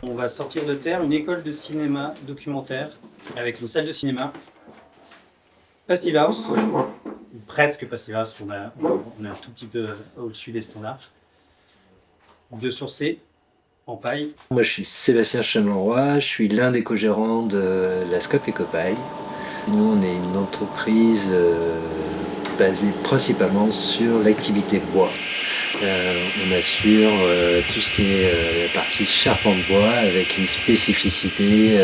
On va sortir de terre une école de cinéma documentaire avec une salle de cinéma. Passive House, presque Passive House, on est un tout petit peu au-dessus des standards. De sourcés en paille. Moi, je suis Sébastien Chameroy, je suis l'un des co-gérants de la Scope Ecopaille. Nous, on est une entreprise basée principalement sur l'activité bois. On assure tout ce qui est la partie charpente bois avec une spécificité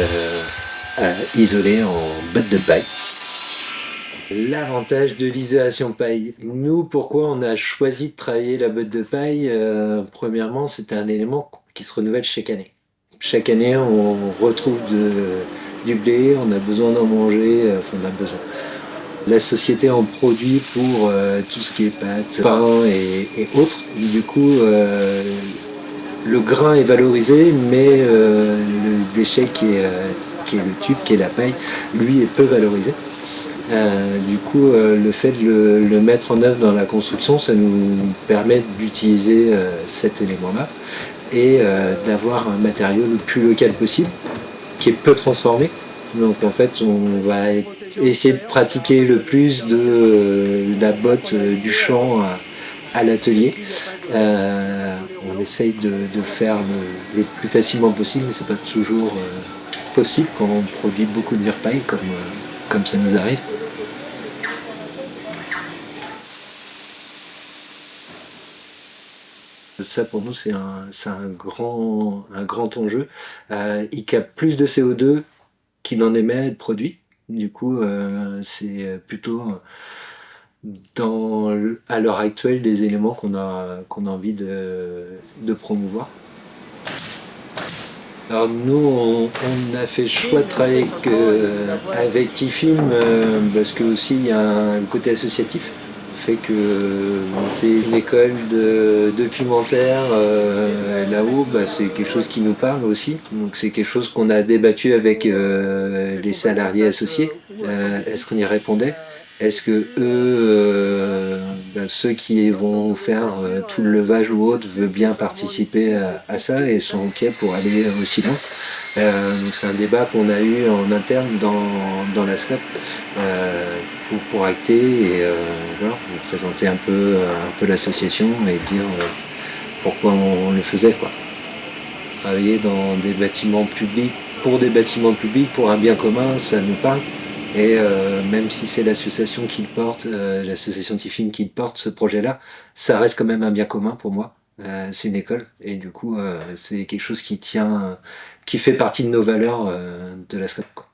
isolée en botte de paille. L'avantage de l'isolation paille. Nous, pourquoi on a choisi de travailler la botte de paille premièrement, c'était un élément qui se renouvelle chaque année. Chaque année, on retrouve du blé, on a besoin d'en manger, enfin on a besoin. La société en produit pour tout ce qui est pâtes, pain et autres. Du coup, le grain est valorisé, mais le déchet qui est le tube, qui est la paille, lui est peu valorisé. Du coup, le fait de le mettre en œuvre dans la construction, ça nous permet d'utiliser cet élément-là et d'avoir un matériau le plus local possible, qui est peu transformé. Donc en fait, on va essayer de pratiquer le plus de la botte du champ à l'atelier. On essaye de faire le plus facilement possible, mais c'est pas toujours possible quand on produit beaucoup de vire-paille comme ça nous arrive. Ça pour nous c'est un grand enjeu. Il capte plus de CO2 qu'il n'en émet de produit. Du coup, c'est plutôt à l'heure actuelle des éléments qu'on a envie de promouvoir. Alors nous, on a fait le choix de travailler avec Tifilm parce que aussi il y a un côté associatif. Fait que monter une école de documentaire là-haut, bah, c'est quelque chose qui nous parle aussi. Donc c'est quelque chose qu'on a débattu avec les salariés associés. Est-ce qu'on y répondait? Est-ce que ceux qui vont faire tout le levage ou autre, veulent bien participer à ça et sont OK pour aller aussi loin? Donc c'est un débat qu'on a eu en interne dans la SCOP pour acter et voilà, pour présenter un peu l'association et dire pourquoi on le faisait, quoi. Travailler dans des bâtiments publics, pour un bien commun, ça nous parle. Et même si c'est l'association qui le porte, l'association Tifilm qui le porte, ce projet-là, ça reste quand même un bien commun pour moi. C'est une école et du coup c'est quelque chose qui fait partie de nos valeurs de la SCOP, quoi.